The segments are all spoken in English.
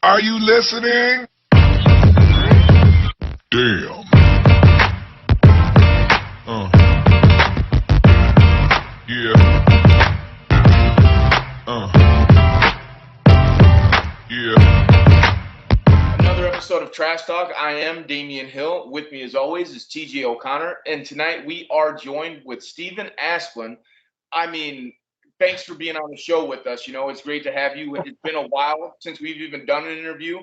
Are you listening? Damn. Yeah. Yeah. Another episode of Trash Talk. I am Damian Hill. With me, as always, is TJ O'Connor. And tonight we are joined with Steven Asplund. I mean, thanks for being on the show with us. You know, it's great to have you. It's been a while since we've even done an interview.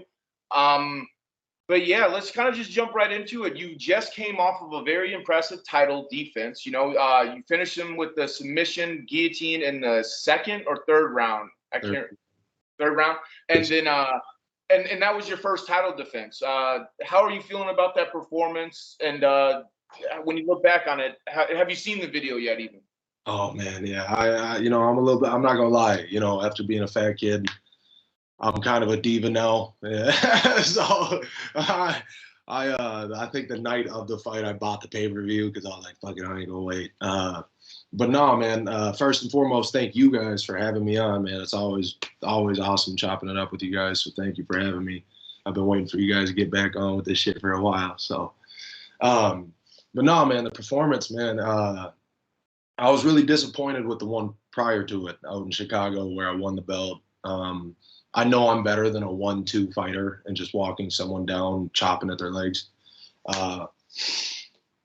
But yeah, let's kind of just jump right into it. You just came off of a very impressive title defense. You know, you finished him with the submission guillotine in the second or third round. I can't. Third round, and then and that was your first title defense. How are you feeling about that performance? And when you look back on it, have you seen the video yet? Even. Oh man, yeah. I'm a little bit. I'm not gonna lie. After being a fat kid, I'm kind of a diva now. Yeah. So I think the night of the fight, I bought the pay-per-view because I was like, fuck it, I ain't gonna wait. But no, man. First and foremost, thank you guys for having me on, man. It's always awesome chopping it up with you guys. So thank you for having me. I've been waiting for you guys to get back on with this shit for a while. So, but no, man, the performance, man. I was really disappointed with the one prior to it out in Chicago where I won the belt. I know I'm better than a 1-2 fighter and just walking someone down, chopping at their legs.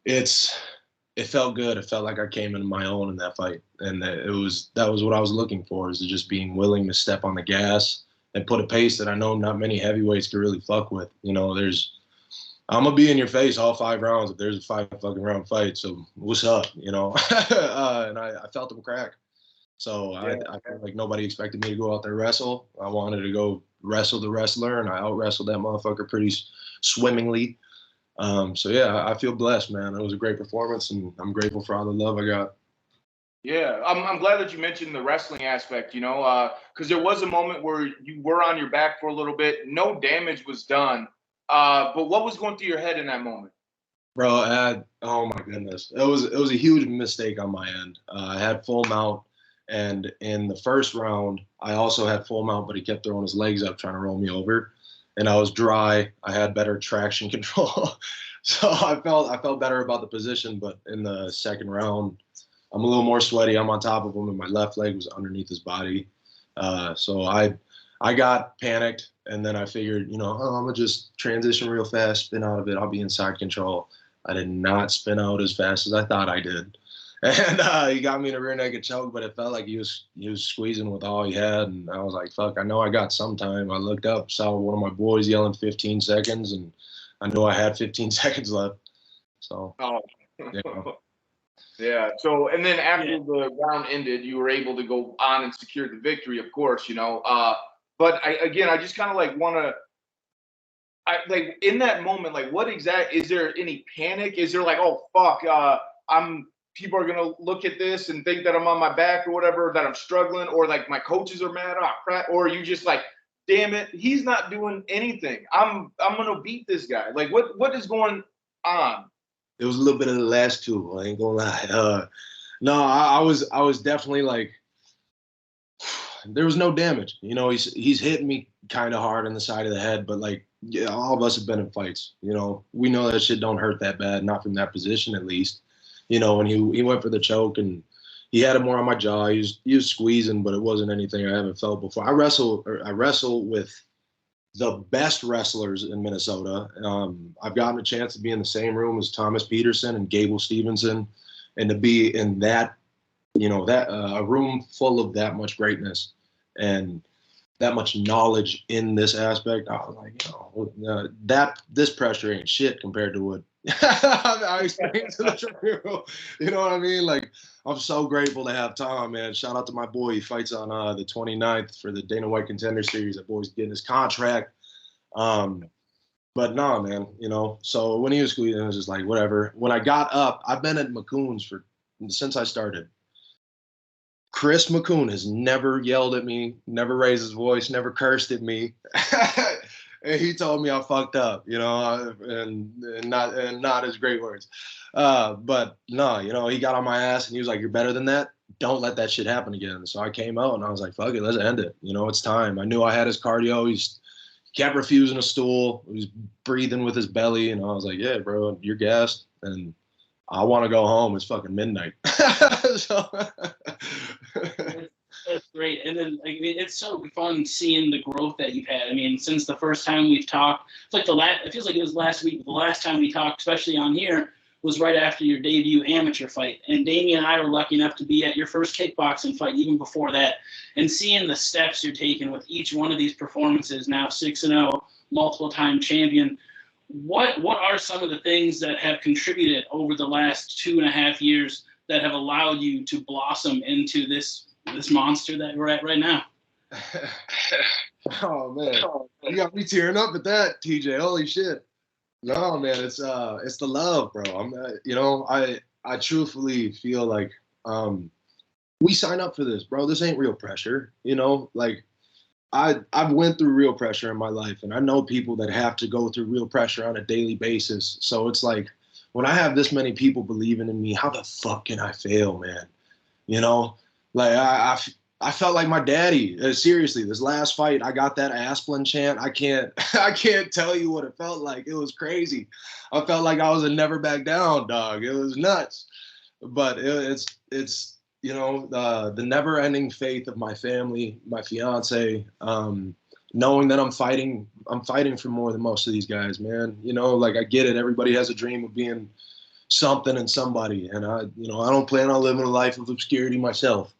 It felt good. It felt like I came into my own in that fight, and that was what I was looking for, is just being willing to step on the gas and put a pace that I know not many heavyweights can really fuck with. I'm gonna be in your face all 5 rounds if there's a 5 fucking round fight. So what's up, and I felt them crack. So yeah. I feel like nobody expected me to go out there wrestle. I wanted to go wrestle the wrestler, and I out wrestled that motherfucker pretty swimmingly. So yeah, I feel blessed, man. It was a great performance, and I'm grateful for all the love I got. Yeah, I'm glad that you mentioned the wrestling aspect, because there was a moment where you were on your back for a little bit. No damage was done. But what was going through your head in that moment? Bro, oh my goodness. It was a huge mistake on my end. I had full mount, and in the first round, I also had full mount, but he kept throwing his legs up trying to roll me over. And I was dry. I had better traction control. So I felt better about the position, but in the second round, I'm a little more sweaty. I'm on top of him, and my left leg was underneath his body. So I got panicked, and then I figured, I'm gonna just transition real fast, spin out of it. I'll be in side control. I did not spin out as fast as I thought I did, and he got me in a rear naked choke. But it felt like he was squeezing with all he had, and I was like, "Fuck! I know I got some time." I looked up, saw one of my boys yelling 15 seconds, and I knew I had 15 seconds left. So, Yeah. So, and then after the round ended, you were able to go on and secure the victory, of course, But I just kind of like want to, like in that moment, like is there any panic? Is there like, oh, fuck, people are going to look at this and think that I'm on my back or whatever, that I'm struggling, or like my coaches are mad, oh, crap, or are you just like, damn it, he's not doing anything. I'm going to beat this guy. Like what is going on? It was a little bit of the last two. I ain't gonna lie. No, I was definitely like, there was no damage. He's hitting me kind of hard on the side of the head, but like, yeah, all of us have been in fights. We know that shit don't hurt that bad, not from that position at least. And he went for the choke, and he had it more on my jaw. He was squeezing, but it wasn't anything I haven't felt before. I wrestle with the best wrestlers in Minnesota. I've gotten a chance to be in the same room as Thomas Peterson and Gable Stevenson, and to be in that, a room full of that much greatness and that much knowledge in this aspect. I was like, this pressure ain't shit compared to what I experienced in the training room. You know what I mean? Like, I'm so grateful to have Tom, man. Shout out to my boy. He fights on the 29th for the Dana White Contender Series. That boy's getting his contract. But no, man, so when he was squeezing, it was just like, whatever. When I got up, I've been at McCoon's since I started. Chris McCoon has never yelled at me, never raised his voice, never cursed at me. And he told me I fucked up, and not his great words. But no, he got on my ass and he was like, "You're better than that. Don't let that shit happen again." So I came out and I was like, "Fuck it, let's end it. It's time." I knew I had his cardio. He's kept refusing a stool. He was breathing with his belly, and I was like, yeah, bro, you're gassed, and I want to go home. It's fucking midnight. So, That's great. And then, I mean, it's so fun seeing the growth that you've had. I mean, since the first time we've talked, it's like it feels like it was last week. The last time we talked, especially on here, was right after your debut amateur fight. And Damien and I were lucky enough to be at your first kickboxing fight even before that. And seeing the steps you're taking with each one of these performances, now 6-0, multiple-time champion, what are some of the things that have contributed over the last 2.5 years that have allowed you to blossom into this monster that we're at right now? Oh man, you got me tearing up at that, TJ. Holy shit. No, man, it's the love, bro. I truthfully feel like we sign up for this, bro. This ain't real pressure, like I've went through real pressure in my life, and I know people that have to go through real pressure on a daily basis. So it's like, when I have this many people believing in me, how the fuck can I fail, man? Like I felt like my daddy. Seriously, this last fight, I got that Asplund chant. I can't tell you what it felt like. It was crazy. I felt like I was a never back down dog. It was nuts. But it's the never ending faith of my family, my fiance, knowing that I'm fighting for more than most of these guys, man. Like, I get it. Everybody has a dream of being something and somebody, and I don't plan on living a life of obscurity myself.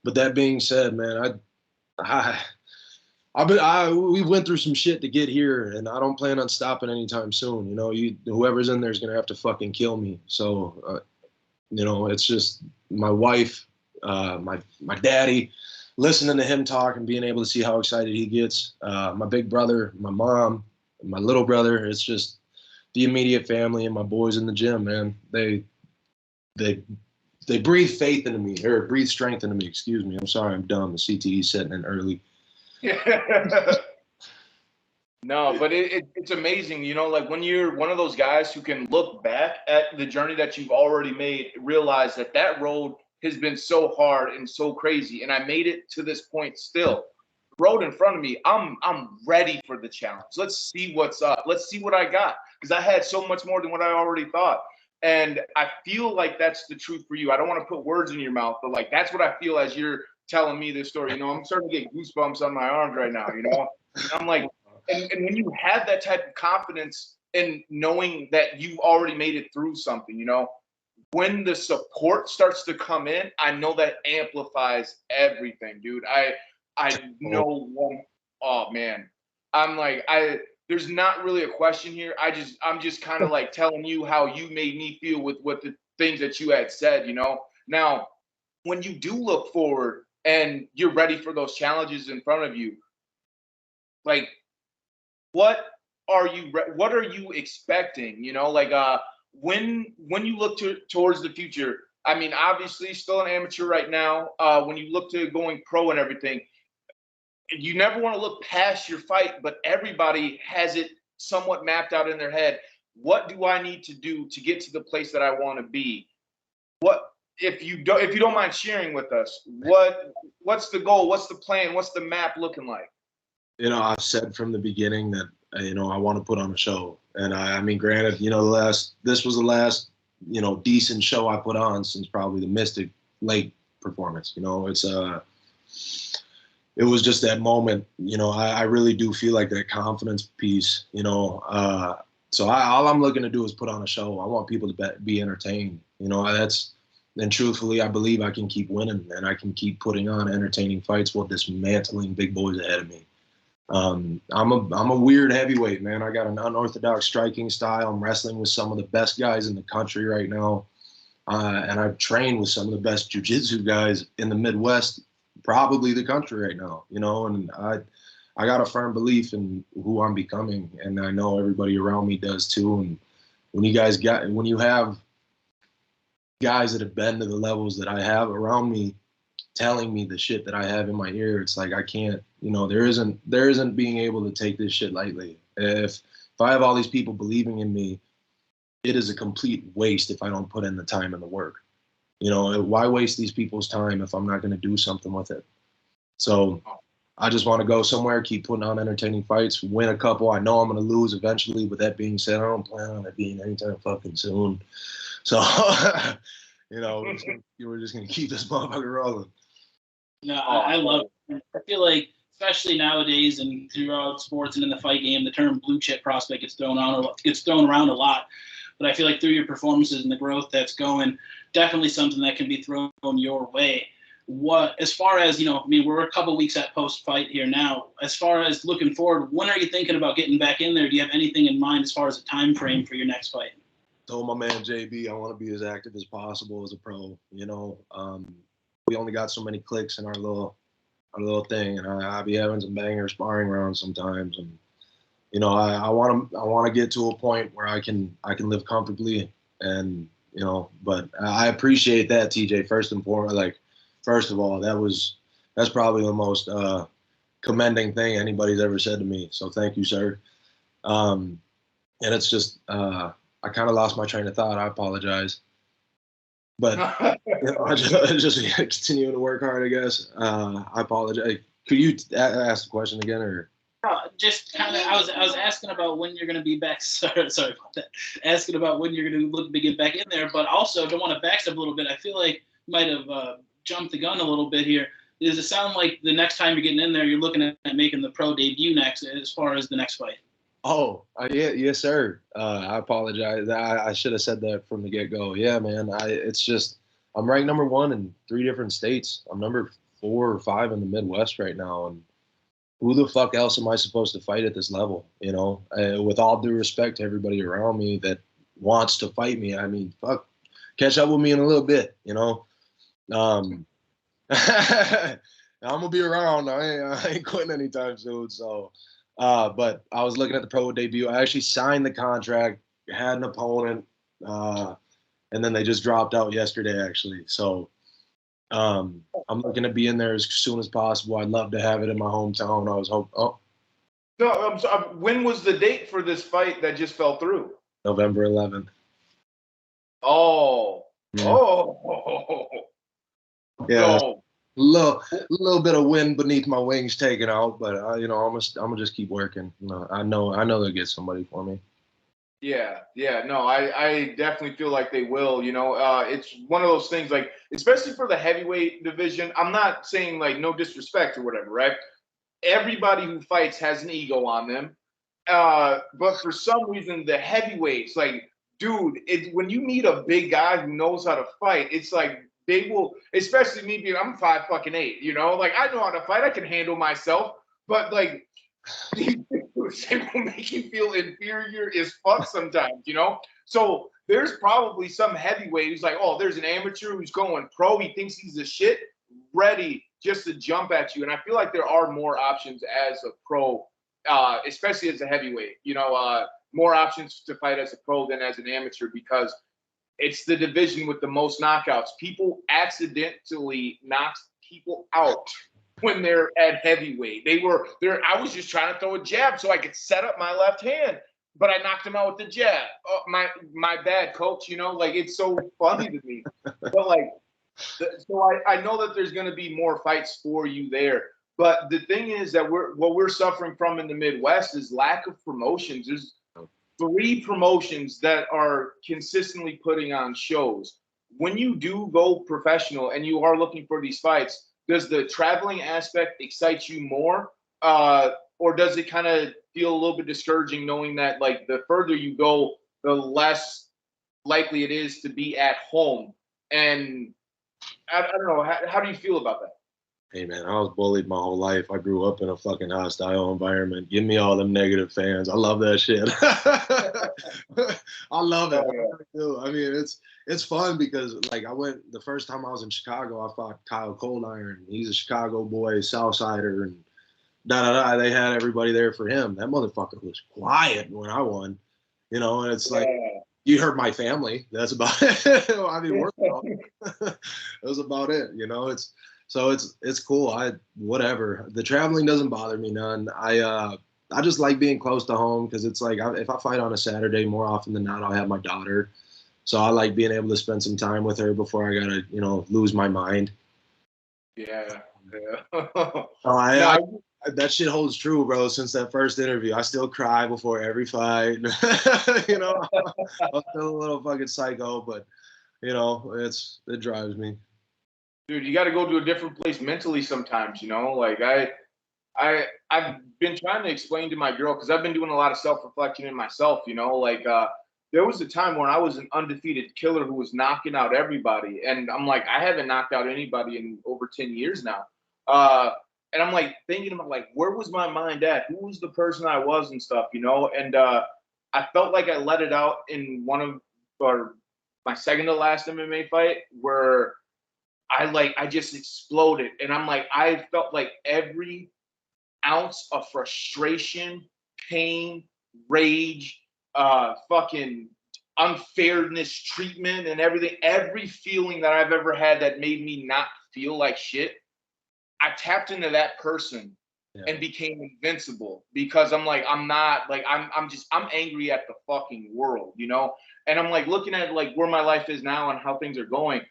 But that being said, man, we went through some shit to get here, and I don't plan on stopping anytime soon. Whoever's in there is gonna have to fucking kill me. So, it's just my wife, my daddy, listening to him talk and being able to see how excited he gets. My big brother, my mom, my little brother. It's just the immediate family and my boys in the gym, man. They breathe faith into me, or breathe strength into me. Excuse me. I'm sorry, I'm dumb. The CTE's setting in early. No, but it's amazing, like when you're one of those guys who can look back at the journey that you've already made, realize that road has been so hard and so crazy, and I made it to this point still. The road in front of me, I'm ready for the challenge. Let's see what's up. Let's see what I got, because I had so much more than what I already thought. And I feel like that's the truth for you. I don't want to put words in your mouth, but like, that's what I feel as you're telling me this story. I'm starting to get goosebumps on my arms right now, I'm like, and when you have that type of confidence in knowing that you already made it through something, when the support starts to come in, I know that amplifies everything, dude. I know oh man. I'm like, there's not really a question here. I'm just kind of like telling you how you made me feel with what the things that you had said, Now, when you do look forward and you're ready for those challenges in front of you, like, what are you expecting? When you look towards the future, I mean, obviously still an amateur right now. When you look to going pro and everything, you never want to look past your fight, but everybody has it somewhat mapped out in their head. What do I need to do to get to the place that I want to be? What, if you don't mind sharing with us, what's the goal? What's the plan? What's the map looking like? I've said from the beginning that, I want to put on a show. And I mean, granted, this was the last, decent show I put on since probably the Mystic Lake performance. It was just that moment, I really do feel like that confidence piece, so all I'm looking to do is put on a show. I want people to be entertained, and truthfully, I believe I can keep winning, and I can keep putting on entertaining fights while dismantling big boys ahead of me. I'm a weird heavyweight, man. I got an unorthodox striking style. I'm wrestling with some of the best guys in the country right now. And I've trained with some of the best jiu-jitsu guys in the Midwest, probably the country right now, and I got a firm belief in who I'm becoming, and I know everybody around me does too. And when you have guys that have been to the levels that I have around me telling me the shit that I have in my ear, it's like, I can't, there isn't being able to take this shit lightly. If I have all these people believing in me, it is a complete waste if I don't put in the time and the work. Why waste these people's time if I'm not going to do something with it? So I just want to go somewhere, keep putting on entertaining fights, win a couple. I know I'm going to lose eventually. With that being said, I don't plan on it being anytime fucking soon. So, you know, we're just going to keep this motherfucker rolling. No, I love it. I feel like, especially nowadays and throughout sports and in the fight game, the term blue chip prospect gets thrown around a lot. But I feel like through your performances and the growth that's going, definitely something that can be thrown your way. As far as, I mean, we're a couple weeks at post-fight here now. As far as looking forward, when are you thinking about getting back in there? Do you have anything in mind as far as a time frame for your next fight? Told my man JB I want to be as active as possible as a pro. We only got so many clicks in our little thing, and I be having some banger sparring rounds sometimes, and I want to get to a point where I can live comfortably, and but I appreciate that, TJ. First of all, that's probably the most commending thing anybody's ever said to me. So thank you, sir. And it's just I kind of lost my train of thought. I apologize. But I just continuing to work hard, I guess. I apologize. Could you ask the question again, or? Just kind of, I was asking about when you're going to be back. Sorry about that. Asking about when you're going to look to get back in there, but also don't want to backstep a little bit. I feel like you might have jumped the gun a little bit here. Does it sound like the next time you're getting in there, you're looking at making the pro debut next, as far as the next fight? Oh, yeah, yes, sir. I apologize. I should have said that from the get-go. Yeah, man. It's just I'm ranked number 1 in 3 different states. I'm number 4 or 5 in the Midwest right now, and who the fuck else am I supposed to fight at this level? With all due respect to everybody around me that wants to fight me. I mean, fuck, catch up with me in a little bit. I'm gonna be around. I ain't quitting anytime soon. So. But I was looking at the pro debut. I actually signed the contract, had an opponent, and then they just dropped out yesterday, actually. So I'm looking to be in there as soon as possible. I'd love to have it in my hometown. I was hoping. Oh. No, I'm sorry. When was the date for this fight that just fell through? November 11th. Oh. Yeah. Oh. Yeah. No. Little bit of wind beneath my wings taken out, but I'm gonna just keep working. I know they'll get somebody for me. Yeah. No, I definitely feel like they will. It's one of those things, like, especially for the heavyweight division. I'm not saying, like, no disrespect or whatever, right? Everybody who fights has an ego on them, but for some reason, the heavyweights, like, dude, when you meet a big guy who knows how to fight, it's like. They will, especially me being, I'm 5'8", like, I know how to fight. I can handle myself, but like, they will make you feel inferior as fuck sometimes, So there's probably some heavyweight who's like, oh, there's an amateur who's going pro. He thinks he's the shit, ready just to jump at you. And I feel like there are more options as a pro, especially as a heavyweight, more options to fight as a pro than as an amateur, because it's the division with the most knockouts. People accidentally knock people out when they're at heavyweight. I was just trying to throw a jab so I could set up my left hand, but I knocked him out with the jab. Oh, my bad, coach. Like, it's so funny to me. But like, so I know that there's going to be more fights for you there. But the thing is that what we're suffering from in the Midwest is lack of promotions. There's 3 promotions that are consistently putting on shows. When you do go professional and you are looking for these fights, does the traveling aspect excite you more? Or does it kind of feel a little bit discouraging knowing that, like, the further you go, the less likely it is to be at home? And I don't know. How do you feel about that? Hey, man, I was bullied my whole life. I grew up in a fucking hostile environment. Give me all them negative fans. I love that shit. I love it. I mean, it's fun because, like, the first time I was in Chicago, I fought Kyle Coldiron. He's a Chicago boy, Southsider, and they had everybody there for him. That motherfucker was quiet when I won, and it's like, you hurt my family. That's about it. I mean, that was about it. So it's cool. Whatever. The traveling doesn't bother me none. I just like being close to home because it's like if I fight on a Saturday, more often than not, I'll have my daughter. So I like being able to spend some time with her before I gotta lose my mind. Yeah. that shit holds true, bro. Since that first interview, I still cry before every fight. You know, I'm still a little fucking psycho, but you know, it drives me. Dude, you got to go to a different place mentally sometimes, you know? Like I've been trying to explain to my girl, because I've been doing a lot of self-reflection in myself, you know, like there was a time when I was an undefeated killer who was knocking out everybody. And I'm like, I haven't knocked out anybody in over 10 years now. And I'm like thinking about like, where was my mind at? Who was the person I was and stuff, you know? And I felt like I let it out in or my second to last MMA fight, where I just exploded. And I'm like, I felt like every ounce of frustration, pain, rage, fucking unfairness treatment and everything, every feeling that I've ever had that made me not feel like shit, I tapped into that person and became invincible, because I'm like, I'm not like, I'm angry at the fucking world, you know? And I'm like looking at like where my life is now and how things are going.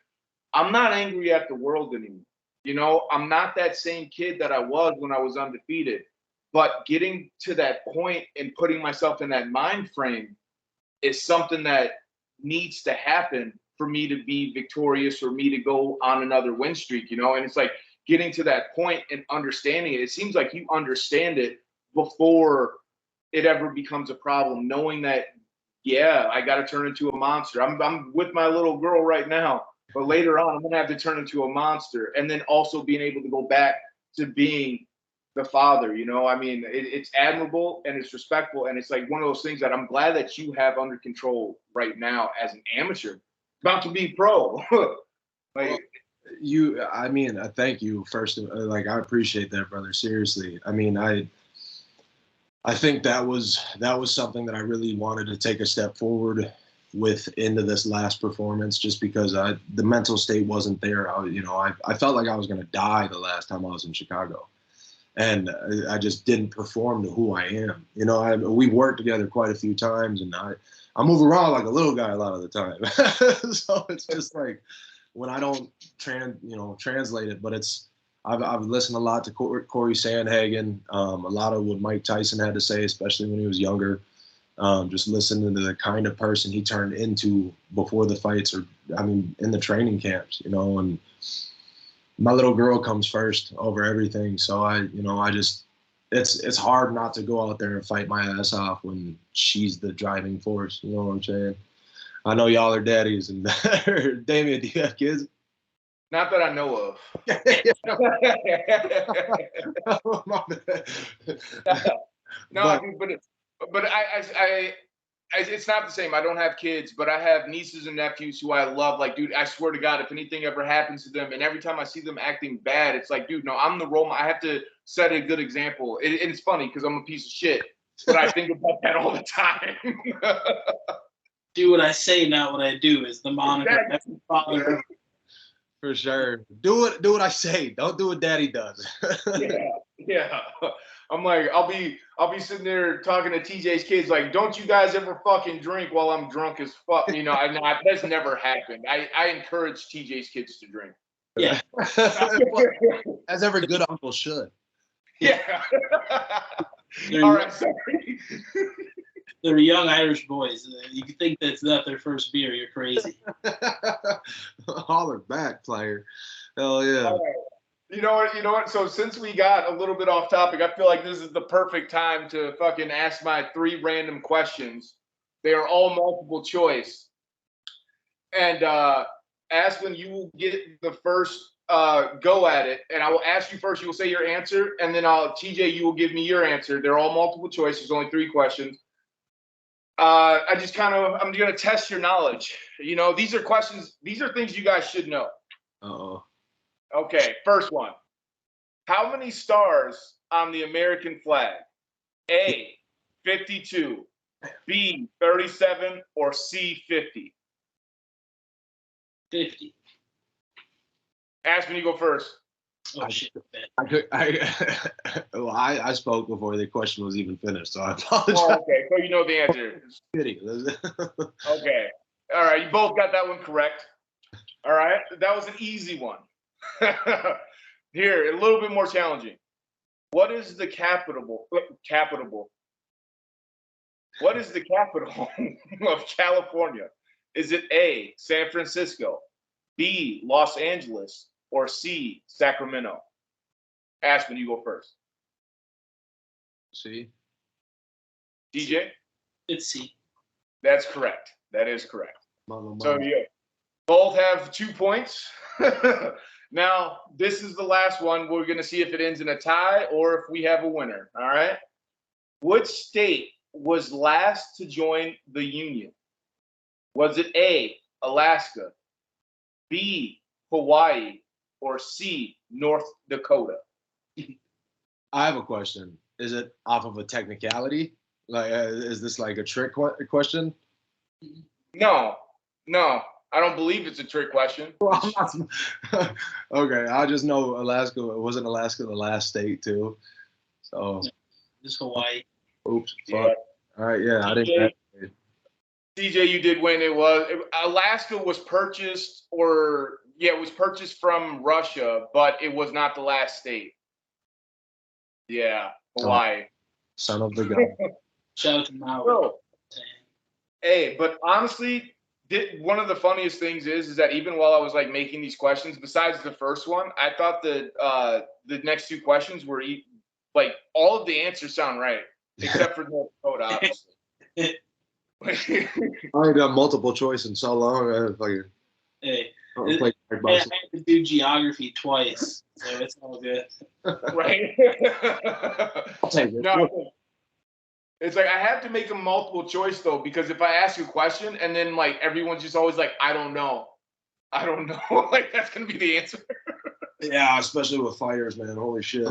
I'm not angry at the world anymore. You know, I'm not that same kid that I was when I was undefeated. But getting to that point and putting myself in that mind frame is something that needs to happen for me to be victorious, or me to go on another win streak, you know? And it's like getting to that point and understanding it. It seems like you understand it before it ever becomes a problem, knowing that, yeah, I got to turn into a monster. I'm with my little girl right now, but later on, I'm going to have to turn into a monster. And then also being able to go back to being the father, you know? I mean, it's admirable and it's respectful. And it's like one of those things that I'm glad that you have under control right now as an amateur, about to be pro. Like, I mean, thank you first. Like, I appreciate that, brother. Seriously. I mean, I think that was something that I really wanted to take a step forward with into this last performance, just because the mental state wasn't there. I felt like I was going to die the last time I was in Chicago, and I just didn't perform to who I am. You know, we worked together quite a few times, and I move around like a little guy a lot of the time. So it's just like when I don't translate it, but I've listened a lot to Corey Sandhagen, a lot of what Mike Tyson had to say, especially when he was younger. Just listening to the kind of person he turned into before the fights, or in the training camps, you know. And my little girl comes first over everything. So it's hard not to go out there and fight my ass off when she's the driving force. You know what I'm saying? I know y'all are daddies, and Damien, do you have kids? not that I know of. No, but it's not the same. I don't have kids, but I have nieces and nephews who I love. Like, dude, I swear to God, if anything ever happens to them, and every time I see them acting bad, it's like, dude, no, I'm the role model. I have to set a good example. It's funny because I'm a piece of shit, but I think about that all the time. Do what I say, not what I do, is the moniker. Exactly. Father. For sure. Do what I say. Don't do what Daddy does. Yeah. I'm like, I'll be sitting there talking to TJ's kids, like, don't you guys ever fucking drink while I'm drunk as fuck? You know, that's never happened. I encourage TJ's kids to drink. Yeah. As every good uncle should. Yeah. All right, sorry. They're young Irish boys. You think that's not their first beer, you're crazy. Holler back, player. Hell yeah. All right. You know what? So since we got a little bit off topic, I feel like this is the perfect time to fucking ask my 3 random questions. They are all multiple choice. And Asplund, you will get the first go at it. And I will ask you first. You will say your answer. And then TJ, you will give me your answer. They're all multiple choice. There's only 3 questions. I'm going to test your knowledge. You know, these are things you guys should know. Uh-oh. Okay, first one. How many stars on the American flag? A, 52, B, 37, or C, 50? 50. Aspen, you go first. Oh, shit. I spoke before the question was even finished, so I apologize. Oh, okay, so you know the answer. Okay. All right, you both got that one correct. All right, that was an easy one. Here, a little bit more challenging. What is the capital? What is the capital of California? Is it A, San Francisco, B, Los Angeles, or C, Sacramento? Aspen, you go first. See? DJ? It's C. That's correct. That is correct. Mama, So mama. you both have 2 points. Now, this is the last one. We're going to see if it ends in a tie or if we have a winner. All right. Which state was last to join the Union? Was it A, Alaska, B, Hawaii, or C, North Dakota? I have a question. Is it off of a technicality? Like, is this like a trick question? No, I don't believe it's a trick question. Okay, I just know Alaska. Wasn't Alaska the last state too? So, It's Hawaii. oops. Yeah. Fuck. All right, yeah, I didn't. CJ, you did win. Alaska was purchased, it was purchased from Russia, but it was not the last state. Yeah, Hawaii. Son of the gun. Shout out to Maui. Bro, hey, but honestly, one of the funniest things is that even while I was like making these questions, besides the first one, I thought that the next 2 questions were like all of the answers sound right, except for North Dakota, obviously. I ain't done multiple choice in so long. Hey, I played I had to do geography twice, so it's all good. Right? I'll take it. No, it's like I have to make a multiple choice though, because if I ask you a question and then like everyone's just always like, I don't know, like that's gonna be the answer. Yeah, especially with fighters, man. Holy shit.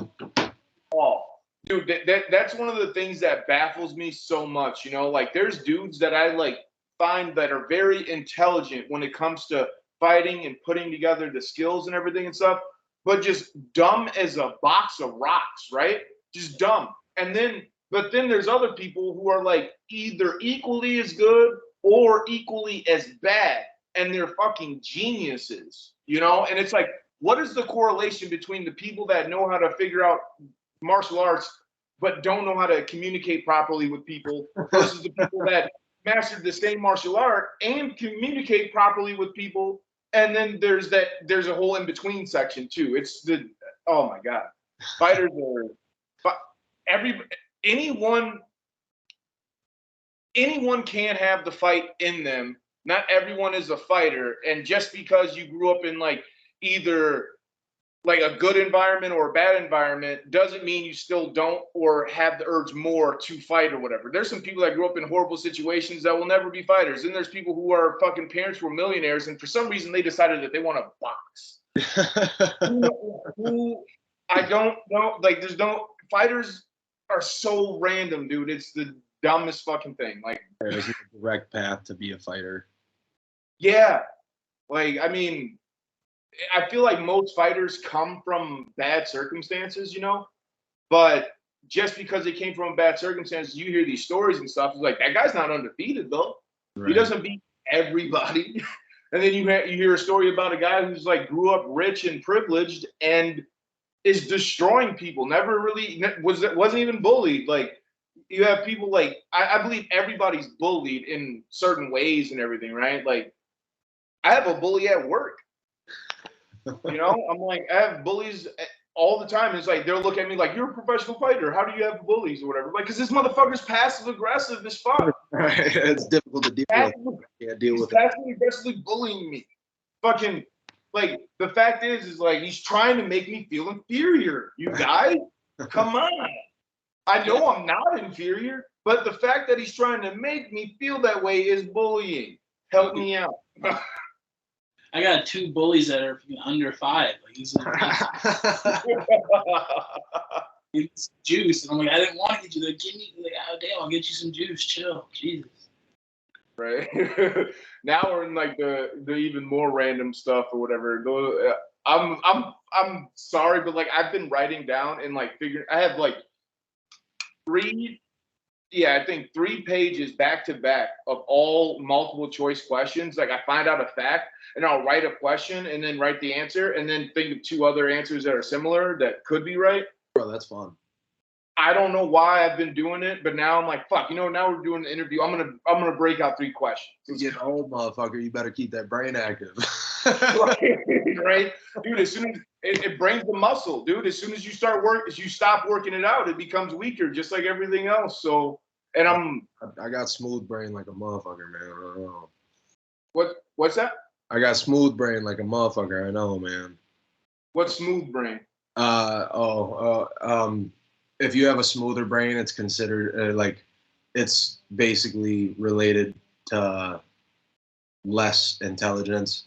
Oh, dude, that's one of the things that baffles me so much. You know, like there's dudes that I like find that are very intelligent when it comes to fighting and putting together the skills and everything and stuff, but just dumb as a box of rocks, right? Just dumb. But then there's other people who are like either equally as good or equally as bad, and they're fucking geniuses, you know? And it's like, what is the correlation between the people that know how to figure out martial arts but don't know how to communicate properly with people versus the people that mastered the same martial art and communicate properly with people? And then there's a whole in between section too. Oh my God, fighters are anyone can have the fight in them. Not everyone is a fighter, and just because you grew up in like either like a good environment or a bad environment doesn't mean you still don't or have the urge more to fight or whatever. There's some people that grew up in horrible situations that will never be fighters. And there's people who are fucking parents who are millionaires and for some reason they decided that they want to box. I don't know. Like fighters are so random, dude. It's the dumbest fucking thing. Like There's no direct path to be a fighter. yeah. Like, I mean, I feel like most fighters come from bad circumstances, you know, but just because they came from bad circumstances, you hear these stories and stuff. It's like, that guy's not undefeated though. Right. He doesn't beat everybody. And then you hear a story about a guy who's like grew up rich and privileged and is destroying people. Never really wasn't even bullied. Like you have people like I believe everybody's bullied in certain ways and everything, right? Like I have a bully at work. You know, I'm like, I have bullies all the time. It's like they'll look at me like, you're a professional fighter. How do you have bullies or whatever? Like, because this motherfucker's passive aggressive as fuck. It's difficult to deal with. Yeah, deal with it. Passively aggressively bullying me. Fucking like the fact is like he's trying to make me feel inferior. You guys, come on. I know I'm not inferior, but the fact that he's trying to make me feel that way is bullying. Help me out. I got 2 bullies that are under 5. Like he's juice, and I'm like, I didn't want to get you. Like, give me, like, oh damn, I'll get you some juice. Chill, Jesus. Right. Now we're in like the even more random stuff or whatever. I'm sorry, but like I've been writing down and like figuring. I have like 3 pages back to back of all multiple choice questions. Like I find out a fact and I'll write a question and then write the answer and then think of 2 other answers that are similar that could be right. Bro, that's fun. I don't know why I've been doing it, but now I'm like, fuck, now we're doing an interview. I'm gonna break out 3 questions. You get old, motherfucker. You better keep that brain active. Right, dude. As soon as it brings the muscle, dude. As soon as you stop working it out, it becomes weaker, just like everything else. So, and I got smooth brain like a motherfucker, man. I don't know. What's that? I got smooth brain like a motherfucker. I know, man. What's smooth brain? If you have a smoother brain, it's considered like it's basically related to less intelligence,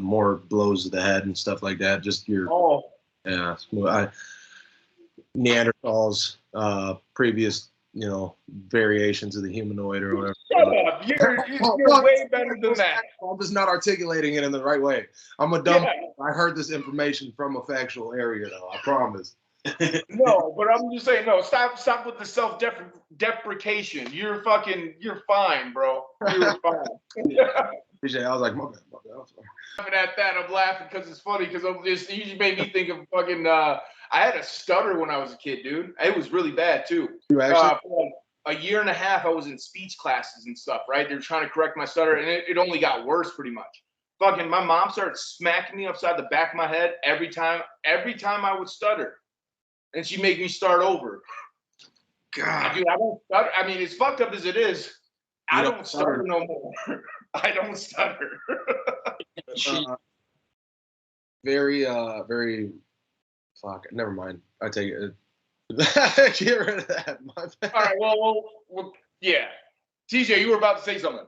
more blows to the head and stuff like that. Just your Neanderthals, previous variations of the humanoid or whatever. Shut up! You're way better than that. I'm just not articulating it in the right way. I'm a dumb. Yeah. I heard this information from a factual area, though. I promise. No, but I'm just saying, no. Stop with the self-deprecation. You're fine, bro. You're fine. I was like, my bad. Laughing at that, I'm laughing because it's funny because it usually made me think of fucking. I had a stutter when I was a kid, dude. It was really bad too. You actually? For like a year and a half, I was in speech classes and stuff. Right, they're trying to correct my stutter, and it only got worse pretty much. Fucking, my mom started smacking me upside the back of my head every time I would stutter, and she'd make me start over. God, dude, I don't stutter. I mean, as fucked up as it is, I don't stutter no more. I don't stutter. Very. Fuck. Never mind. I take it. Get rid of that. My bad. All right. Well, yeah. TJ, you were about to say something.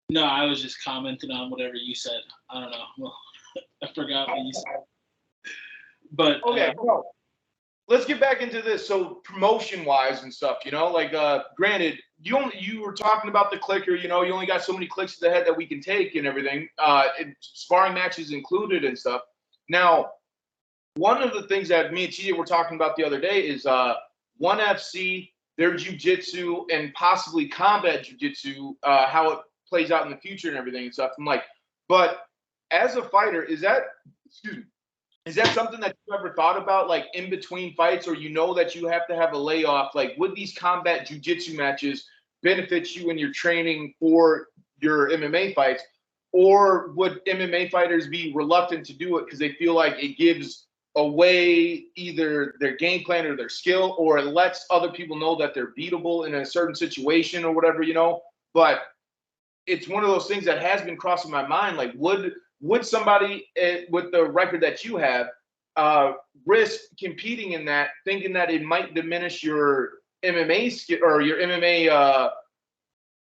No, I was just commenting on whatever you said. I don't know. Well, I forgot what you said. But okay, let's get back into this. So promotion-wise and stuff, like granted, you were talking about the clicker. You only got so many clicks to the head that we can take and everything. Sparring matches included and stuff. Now, one of the things that me and TJ were talking about the other day is ONE FC, their jiu-jitsu, and possibly combat jiu-jitsu, how it plays out in the future and everything and stuff. I'm like, but as a fighter, is that something that you ever thought about, like in between fights, or that you have to have a layoff? Like, would these combat jiu-jitsu matches benefit you in your training for your MMA fights, or would MMA fighters be reluctant to do it because they feel like it gives away either their game plan or their skill, or it lets other people know that they're beatable in a certain situation or whatever, But it's one of those things that has been crossing my mind. Like, would somebody with the record that you have risk competing in that, thinking that it might diminish your MMA skill or your MMA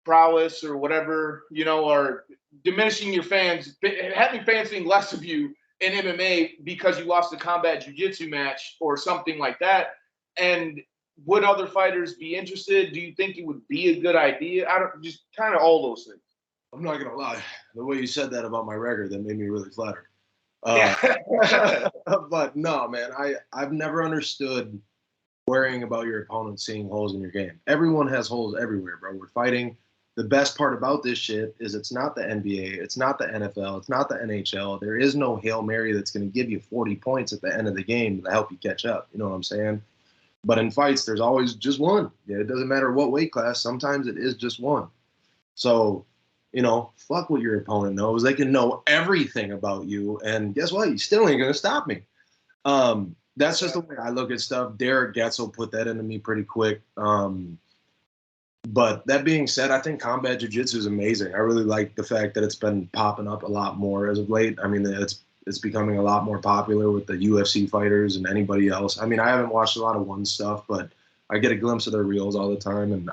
prowess or whatever, or diminishing your fans, having fans think less of you in MMA because you lost a combat jiu-jitsu match or something like that? And would other fighters be interested? Do you think it would be a good idea? I don't, just kind of all those things. I'm not gonna lie. The way you said that about my record, that made me really flattered. But no, man, I've never understood worrying about your opponent seeing holes in your game. Everyone has holes everywhere, bro. We're fighting. The best part about this shit is it's not the NBA, it's not the NFL, it's not the NHL. There is no Hail Mary that's going to give you 40 points at the end of the game to help you catch up. You know what I'm saying? But in fights, there's always just one. Yeah, it doesn't matter what weight class. Sometimes it is just one. So, fuck what your opponent knows. They can know everything about you. And guess what? You still ain't going to stop me. That's just the way I look at stuff. Derek Getzel put that into me pretty quick. But that being said, I think combat jiu-jitsu is amazing. I really like the fact that it's been popping up a lot more as of late. I mean, it's becoming a lot more popular with the UFC fighters and anybody else. I mean, I haven't watched a lot of ONE stuff, but I get a glimpse of their reels all the time, and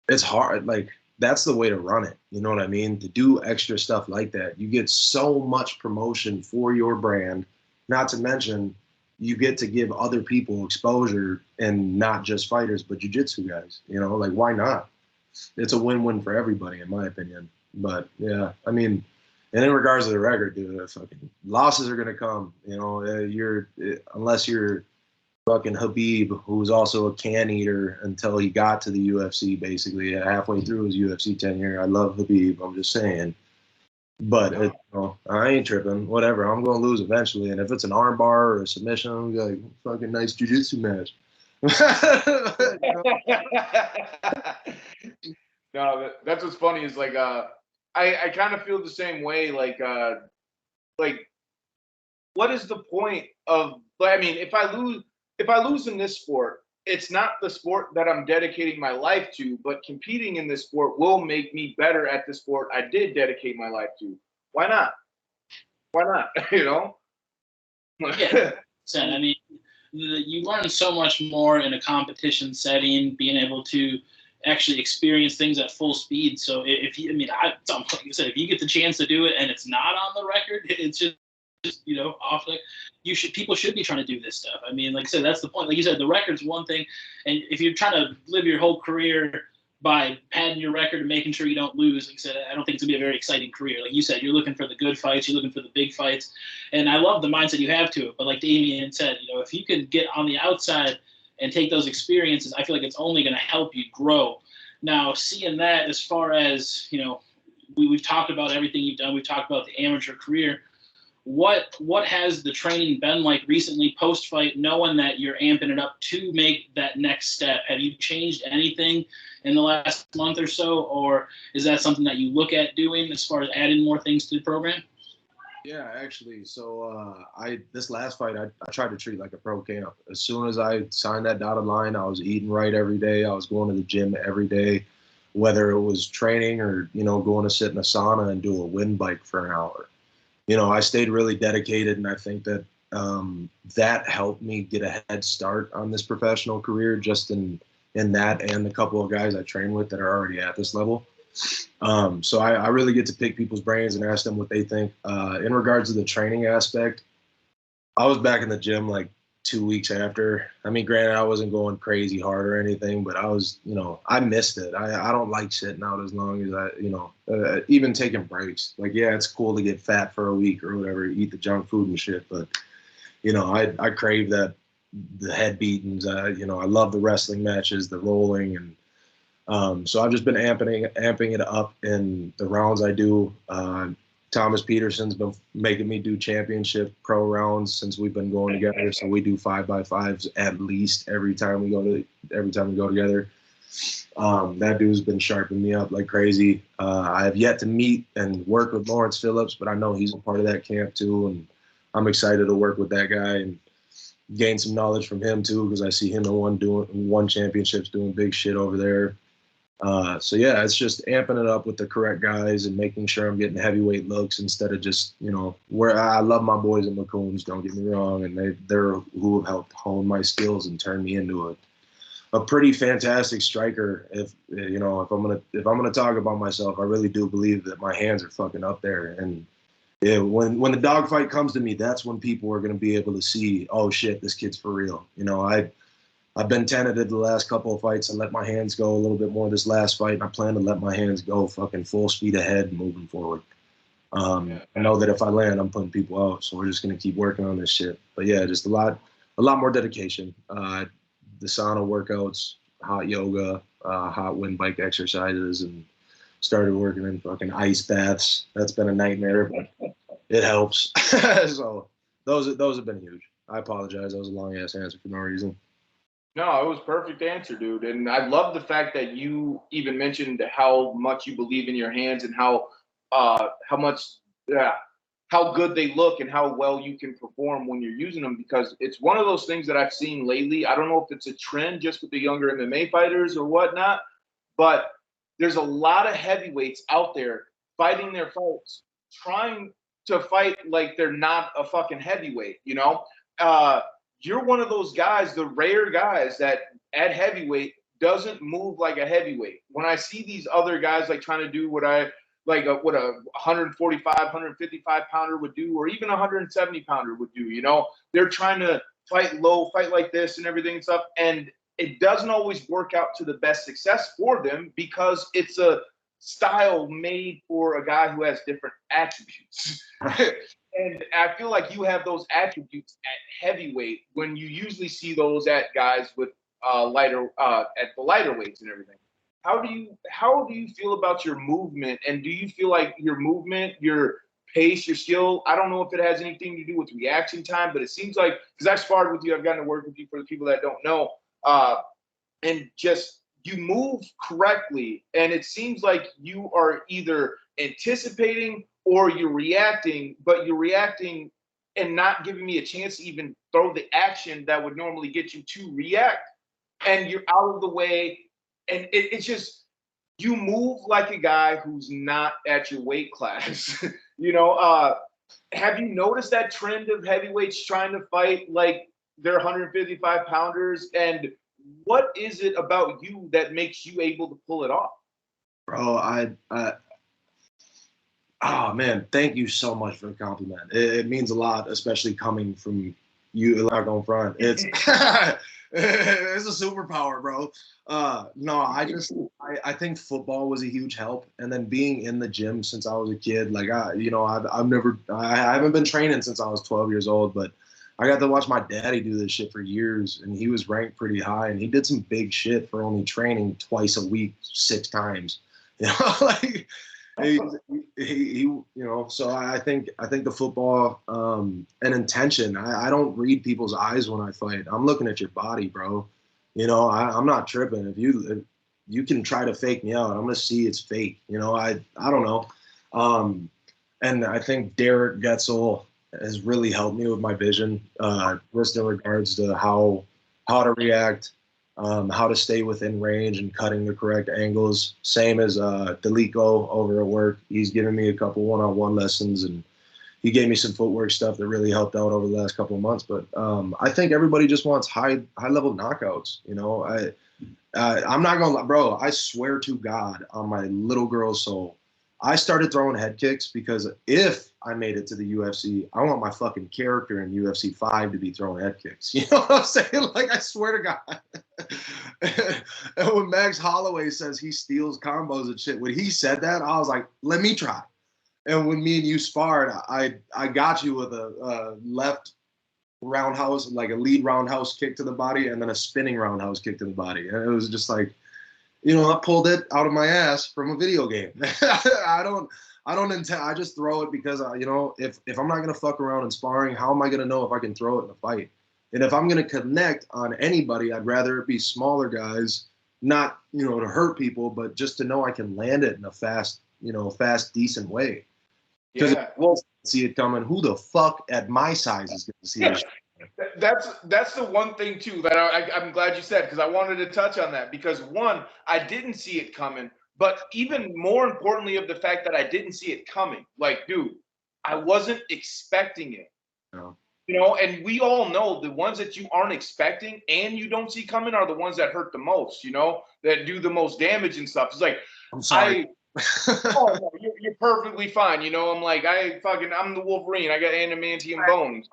it's hard. Like, that's the way to run it. You know what I mean? To do extra stuff like that, you get so much promotion for your brand. Not to mention, you get to give other people exposure, and not just fighters, but jiu-jitsu guys. Like, why not? It's a win-win for everybody, in my opinion. But yeah, I mean, and in regards to the record, dude, fucking losses are gonna come. Unless you're fucking Habib, who's also a can eater until he got to the UFC, basically halfway through his UFC tenure. I love Habib. I'm just saying. But I ain't tripping. Whatever. I'm gonna lose eventually, and if it's an armbar or a submission, I'm gonna be like, fucking nice jiu-jitsu match. No, that's what's funny is like I kind of feel the same way. Like what is the point of? I mean, if I lose in this sport, it's not the sport that I'm dedicating my life to, but competing in this sport will make me better at the sport I did dedicate my life to. Why not? Why not? You know? Yeah. So, I mean, you learn so much more in a competition setting, being able to actually experience things at full speed. So if you, I mean, like you said, if you get the chance to do it and it's not on the record, it's just off. Like people should be trying to do this stuff. I mean, like I said, that's the point. Like you said, the record's one thing, and if you're trying to live your whole career by padding your record and making sure you don't lose, like I said, I don't think it's gonna be a very exciting career. Like you said, you're looking for the good fights, you're looking for the big fights, and I love the mindset you have to it. But like Damian said, if you can get on the outside and take those experiences, I feel like it's only going to help you grow. Now, seeing that, as far as we've talked about everything you've done. We've talked about the amateur career. What has the training been like recently post fight, knowing that you're amping it up to make that next step? Have you changed anything in the last month or so, or is that something that you look at doing as far as adding more things to the program? Yeah, actually. So this last fight, I tried to treat like a pro camp. As soon as I signed that dotted line, I was eating right every day. I was going to the gym every day, whether it was training or, going to sit in a sauna and do a wind bike for an hour. I stayed really dedicated, and I think that that helped me get a head start on this professional career, just in that and the couple of guys I train with that are already at this level. So I really get to pick people's brains and ask them what they think. In regards to the training aspect, I was back in the gym like 2 weeks after. I mean, granted, I wasn't going crazy hard or anything, but I was, I missed it. I don't like sitting out as long as even taking breaks. Like, yeah, it's cool to get fat for a week or whatever, eat the junk food and shit. But, I crave the head beatings. I love the wrestling matches, the rolling, and so I've just been amping it up in the rounds I do. Thomas Peterson's been making me do championship pro rounds since we've been going together. So we do 5x5s at least every time we go together. That dude's been sharpening me up like crazy. I have yet to meet and work with Lawrence Phillips, but I know he's a part of that camp too, and I'm excited to work with that guy and gain some knowledge from him too, because I see him won championships doing big shit over there. So yeah, it's just amping it up with the correct guys and making sure I'm getting heavyweight looks instead of just, where I love my boys in McCombs, don't get me wrong, and they're who have helped hone my skills and turn me into a pretty fantastic striker. If I'm gonna talk about myself, I really do believe that my hands are fucking up there. And yeah, when the dogfight comes to me, that's when people are gonna be able to see, oh shit, this kid's for real. I've been tentative the last couple of fights and let my hands go a little bit more this last fight, and I plan to let my hands go fucking full speed ahead moving forward. I know that if I land, I'm putting people out, so we're just going to keep working on this shit. But yeah, just a lot more dedication. The sauna workouts, hot yoga, hot wind bike exercises, and started working in fucking ice baths. That's been a nightmare, but it helps. So those have been huge. I apologize. That was a long-ass answer for no reason. No, it was perfect answer, dude. And I love the fact that you even mentioned how much you believe in your hands and how good they look and how well you can perform when you're using them, because it's one of those things that I've seen lately. I don't know if it's a trend just with the younger MMA fighters or whatnot, but there's a lot of heavyweights out there fighting their fights, trying to fight like they're not a fucking heavyweight, you're one of those guys, the rare guys that at heavyweight doesn't move like a heavyweight. When I see these other guys like trying to do what a 145, 155 pounder would do, or even a 170 pounder would do, they're trying to fight low, fight like this and everything and stuff. And it doesn't always work out to the best success for them because it's a style made for a guy who has different attributes. And I feel like you have those attributes at heavyweight when you usually see those at guys with lighter at the lighter weights and everything. How do you feel about your movement? And do you feel like your movement, your pace, your skill, I don't know if it has anything to do with reaction time, but it seems like, because I've sparred with you, I've gotten to work with you, for the people that don't know, and just you move correctly, and it seems like you are either anticipating or you're reacting, but you're reacting and not giving me a chance to even throw the action that would normally get you to react, and you're out of the way, and it's just you move like a guy who's not at your weight class. Have you noticed that trend of heavyweights trying to fight like they're 155 pounders? And what is it about you that makes you able to pull it off? Bro, oh man, thank you so much for the compliment. It means a lot, especially coming from you, like on front. It's it's a superpower, bro. No, I think football was a huge help, and then being in the gym since I was a kid, like I haven't been training since I was 12 years old, but I got to watch my daddy do this shit for years, and he was ranked pretty high, and he did some big shit for only training twice a week, 6 times. Like so I think the football and intention. I don't read people's eyes when I fight. I'm looking at your body, bro. I'm not tripping. If you can try to fake me out, I'm gonna see it's fake. I don't know. And I think Derek Getzel has really helped me with my vision, just in regards to how to react, how to stay within range and cutting the correct angles. Same as Delico over at work. He's given me a couple one-on-one lessons, and he gave me some footwork stuff that really helped out over the last couple of months. But I think everybody just wants high-level knockouts. I'm not gonna lie, bro. I swear to God on my little girl's soul, I started throwing head kicks because if I made it to the UFC, I want my fucking character in UFC 5 to be throwing head kicks. You know what I'm saying? Like, I swear to God. And when Max Holloway says he steals combos and shit, when he said that, I was like, let me try. And when me and you sparred, I got you with a left roundhouse, like a lead roundhouse kick to the body, and then a spinning roundhouse kick to the body. And it was just like, I pulled it out of my ass from a video game. I don't intend. I just throw it because if I'm not gonna fuck around in sparring, how am I gonna know if I can throw it in a fight? And if I'm gonna connect on anybody, I'd rather it be smaller guys, not to hurt people, but just to know I can land it in a fast, decent way. Because if I won't see it coming, who the fuck at my size is gonna see it? That's the one thing too that I'm glad you said, because I wanted to touch on that, because one, I didn't see it coming, but even more importantly of the fact that I didn't see it coming, like, dude, I wasn't expecting it. No. And we all know the ones that you aren't expecting and you don't see coming are the ones that hurt the most, that do the most damage and stuff. It's like, I'm sorry. Oh, no, you're perfectly fine. I'm like, I'm the Wolverine. I got adamantium bones.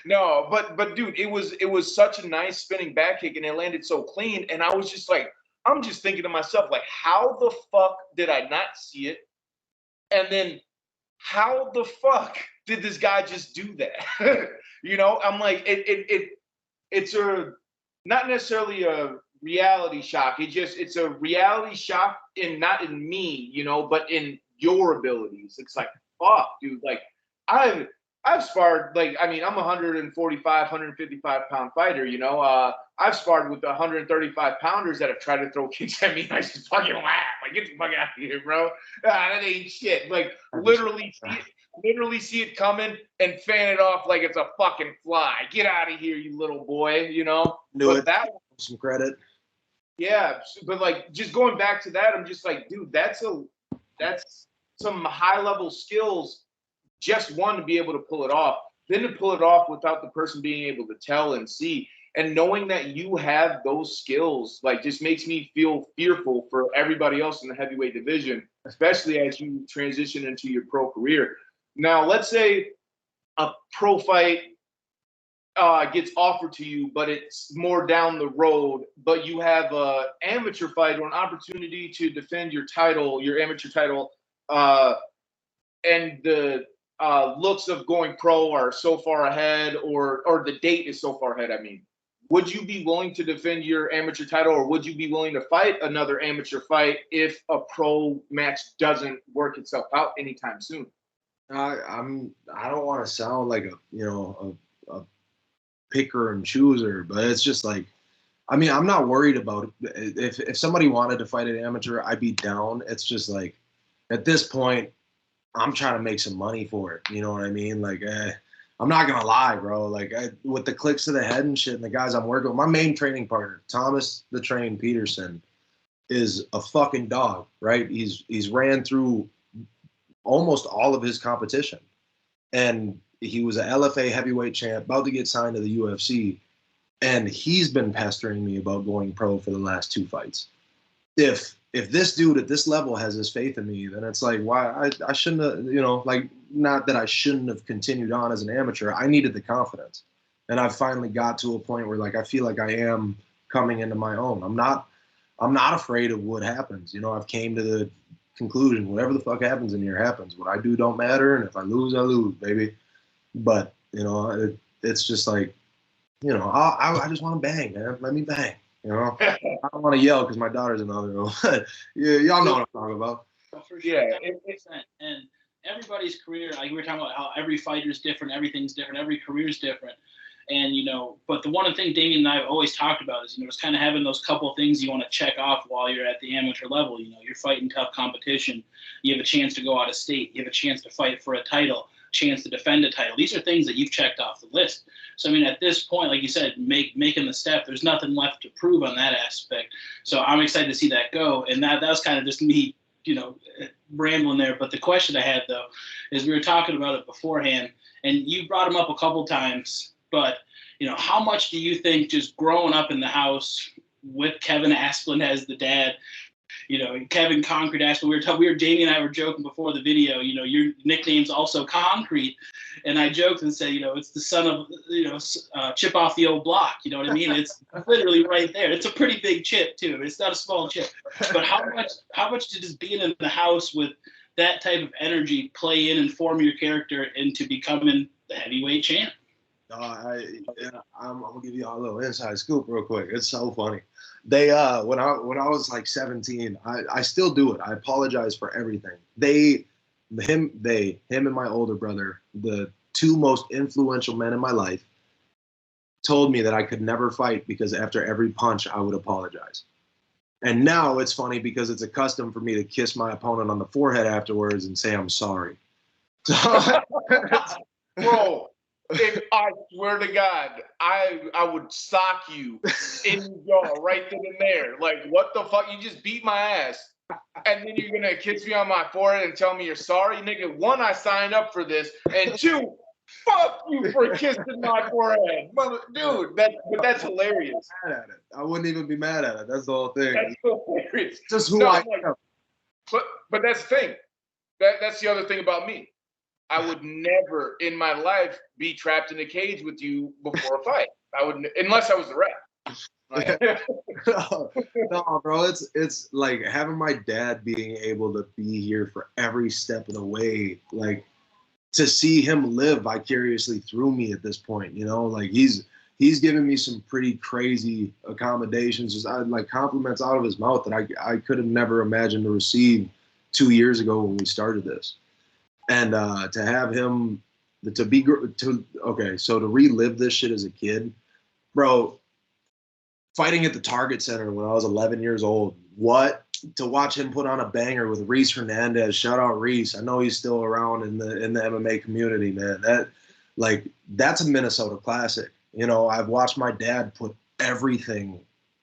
No, but dude, it was such a nice spinning back kick, and it landed so clean. And I was just like, I'm just thinking to myself, like, how the fuck did I not see it? And then how the fuck did this guy just do that? I'm like, it's not necessarily a reality shock. It's a reality shock not in me, but in your abilities. It's like, fuck, dude. Like, I've sparred, like, I'm 145, 155 pound fighter, I've sparred with 135 pounders that have tried to throw kicks at me, and I just fucking laugh. Like, get the fuck out of here, bro. That ain't shit. Like, literally see it coming and fan it off like it's a fucking fly. Get out of here, you little boy, But that some credit. Yeah, but like, just going back to that, I'm just like, dude, that's some high level skills. Just one, to be able to pull it off, then to pull it off without the person being able to tell and see, and knowing that you have those skills, like, just makes me feel fearful for everybody else in the heavyweight division, especially as you transition into your pro career. Now, let's say a pro fight gets offered to you, but it's more down the road, but you have an amateur fight or an opportunity to defend your title, your amateur title, and the looks of going pro are so far ahead, or the date is so far ahead. Would you be willing to defend your amateur title, or would you be willing to fight another amateur fight if a pro match doesn't work itself out anytime soon? I don't want to sound like a picker and chooser, but it's just like, I mean, I'm not worried about it. If somebody wanted to fight an amateur, I'd be down. It's just like, at this point, I'm trying to make some money for it. You know what I mean? Like, I'm not gonna lie, bro. Like, with the clicks to the head and shit, and the guys I'm working with, my main training partner, Thomas the Train Peterson, is a fucking dog, right? He's ran through almost all of his competition, and he was an LFA heavyweight champ, about to get signed to the UFC. And he's been pestering me about going pro for the last 2 fights. If this dude at this level has his faith in me, then it's like, why I shouldn't have, you know, like, not that I shouldn't have continued on as an amateur. I needed the confidence. And I've finally got to a point where, like, I feel like I am coming into my own. I'm not afraid of what happens. You know, I've came to the conclusion, whatever the fuck happens in here happens. What I do don't matter. And if I lose, I lose, baby. But, you know, it's just like, you know, I just want to bang, man. Let me bang. You know, I don't want to yell because my daughter's in the other room. Yeah, y'all know what I'm talking about. For sure. Yeah, 100%. And everybody's career, like we were talking about how every fighter's different, everything's different, every career's different. And, you know, but the one thing Damien and I have always talked about is, you know, it's kind of having those couple of things you want to check off while you're at the amateur level. You know, you're fighting tough competition. You have a chance to go out of state. You have a chance to fight for a title, chance to defend a title. These are things that you've checked off the list. So, I mean, at this point, like you said, making the step, there's nothing left to prove on that aspect. So I'm excited to see that go. And that was kind of just me, you know, rambling there. But the question I had, though, is we were talking about it beforehand, and you brought him up a couple times. But, you know, how much do you think just growing up in the house with Kevin Asplund as the dad, you know, Kevin Concrete Asplund, Jamie and I were joking before the video, you know, your nickname's also Concrete. And I joked and said, you know, it's the son of, you know, chip off the old block. You know what I mean? It's literally right there. It's a pretty big chip, too. It's not a small chip. But how much did just being in the house with that type of energy play in and form your character into becoming the heavyweight champ? I'm gonna give you all a little inside scoop real quick. It's so funny. They when I was like 17, I still do it. I apologize for everything. Him and my older brother, the 2 most influential men in my life, told me that I could never fight because after every punch I would apologize. And now it's funny because it's a custom for me to kiss my opponent on the forehead afterwards and say I'm sorry. So, Bro, if I swear to God, I would sock you in the jaw right then and there. Like, what the fuck? You just beat my ass. And then you're going to kiss me on my forehead and tell me you're sorry? Nigga, 1, I signed up for this. And 2, fuck you for kissing my forehead. Dude, that's hilarious. Mad at it. I wouldn't even be mad at it. That's the whole thing. That's hilarious. Just who I am. But that's the thing. That's the other thing about me. I would never in my life be trapped in a cage with you before a fight. I wouldn't, unless I was the ref. No, bro, it's like having my dad being able to be here for every step of the way, like to see him live vicariously through me at this point, you know, like he's given me some pretty crazy accommodations, just like compliments out of his mouth that I could have never imagined to receive 2 years ago when we started this. And to have him, so to relive this shit as a kid, bro, fighting at the Target Center when I was 11 years old, to watch him put on a banger with Reese Hernandez, shout out Reese. I know he's still around in the MMA community, man. That's a Minnesota classic. You know, I've watched my dad put everything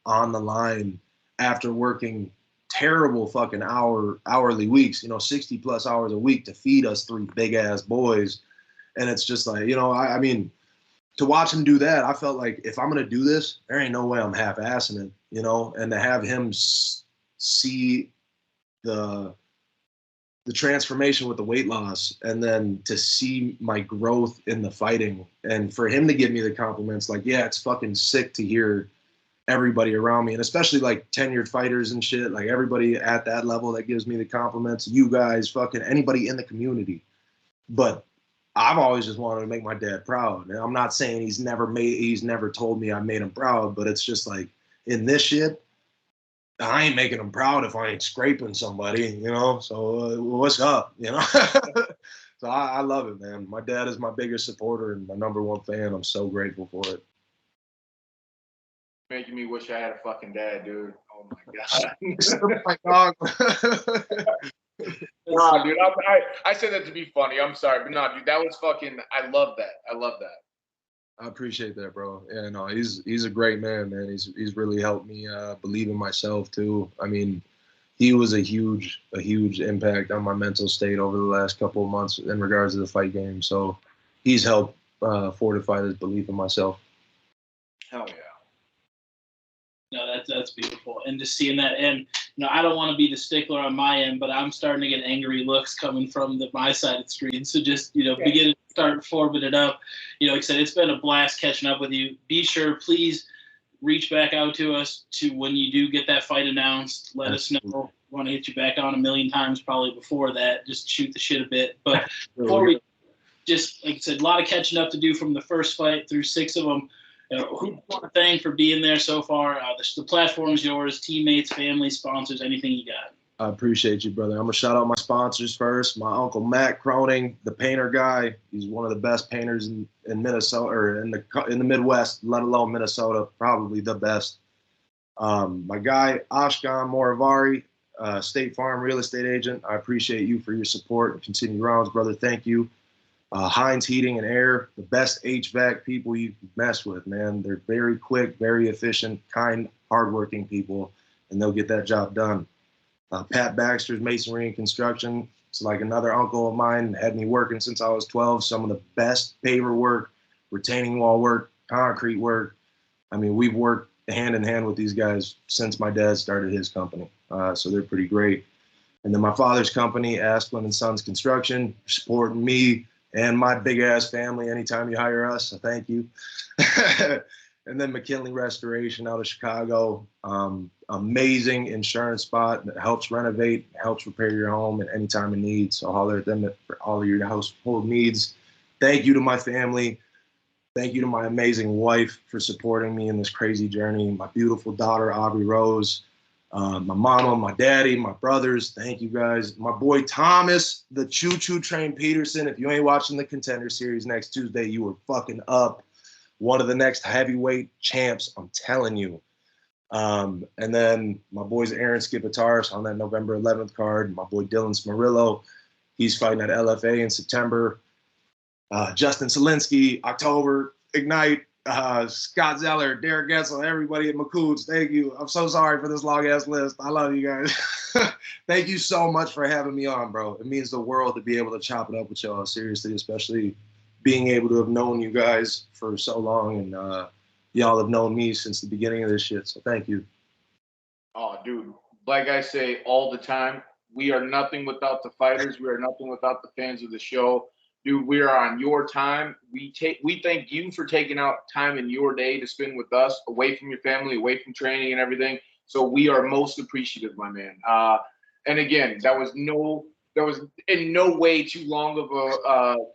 on the line after working terrible fucking hourly weeks, you know, 60 plus hours a week to feed us 3 big ass boys. And it's just like, you know, I mean, to watch him do that, I felt like if I'm going to do this, there ain't no way I'm half-assing it, you know, and to have him see the transformation with the weight loss and then to see my growth in the fighting and for him to give me the compliments, like, yeah, it's fucking sick to hear everybody around me, and especially like tenured fighters and shit, like everybody at that level that gives me the compliments, you guys, fucking anybody in the community. But I've always just wanted to make my dad proud. And I'm not saying he's never told me I made him proud, but it's just like in this shit, I ain't making him proud if I ain't scraping somebody, you know? So what's up, you know? So I love it, man. My dad is my biggest supporter and my #1 fan. I'm so grateful for it. making me wish I had a fucking dad, dude. Oh my god. My dog. Nah, dude. I said that to be funny. I'm sorry, but nah, dude. That was fucking. I love that. I love that. I appreciate that, bro. Yeah, no, he's a great man, man. He's really helped me believe in myself too. I mean, he was a huge impact on my mental state over the last couple of months in regards to the fight game. So he's helped fortify this belief in myself. Hell yeah. No, that's beautiful. And just seeing that, and I don't want to be the stickler on my end, but I'm starting to get angry looks coming from my side of the screen. So just begin to start forming it up. Like I said, it's been a blast catching up with you. Be sure, please reach back out to us when you do get that fight announced. Let us know. We want to hit you back on a million times probably before that. Just shoot the shit a bit. But before we just, like I said, a lot of catching up to do from the first fight through 6 of them. Who do you want to thank for being there so far? The platform's yours, teammates, family, sponsors, anything you got. I appreciate you, brother. I'm going to shout out my sponsors first. My uncle Matt Croning, the painter guy. He's one of the best painters in Minnesota, or in the Midwest, let alone Minnesota, probably the best. My guy, Ashkan Moravari, State Farm real estate agent. I appreciate you for your support and continued rounds, brother. Thank you. Heinz Heating and Air, the best HVAC people you can mess with, man. They're very quick, very efficient, kind, hardworking people, and they'll get that job done. Pat Baxter's Masonry and Construction. It's like another uncle of mine, had me working since I was 12. Some of the best paver work, retaining wall work, concrete work. I mean, we've worked hand in hand with these guys since my dad started his company. So they're pretty great. And then my father's company, Asplund and Sons Construction, supporting me and my big-ass family anytime you hire us, so thank you. And then McKinley Restoration out of Chicago, amazing insurance spot that helps renovate, helps repair your home at any time of need. So holler at them for all of your household needs. Thank you to my family. Thank you to my amazing wife for supporting me in this crazy journey. My beautiful daughter, Aubrey Rose. My mama, my daddy, my brothers, thank you guys. My boy Thomas, the Choo Choo Train Peterson. If you ain't watching the Contender Series next Tuesday, you were fucking up. One of the next heavyweight champs, I'm telling you. And then my boys Aaron Skipataris on that November 11th card. My boy Dylan Smarillo, he's fighting at LFA in September. Justin Solinsky, October, Ignite. Scott Zeller, Derek Gessel, everybody at McCoots, thank you. I'm so sorry for this long-ass list. I love you guys. Thank you so much for having me on, bro. It means the world to be able to chop it up with y'all, seriously, especially being able to have known you guys for so long, and y'all have known me since the beginning of this shit, so thank you. Oh, dude, like I say all the time, we are nothing without the fighters. We are nothing without the fans of the show. Dude, we are on your time. We thank you for taking out time in your day to spend with us, away from your family, away from training and everything. So we are most appreciative, my man. And again, that was in no way too long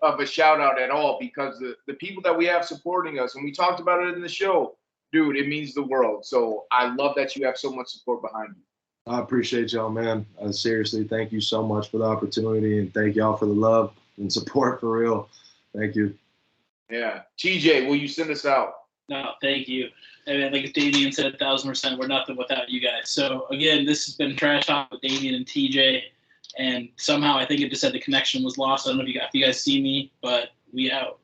of a shout out at all, because the people that we have supporting us, and we talked about it in the show, dude, it means the world. So I love that you have so much support behind you. I appreciate y'all, man. Seriously, thank you so much for the opportunity, and thank y'all for the love and support, for real. Thank you. Yeah. TJ, will you send us out? No, thank you. And like Damian said, 1,000%, we're nothing without you guys. So again, this has been Trash Talk with Damian and TJ. And somehow I think it just said the connection was lost. I don't know if you guys see me, but we out.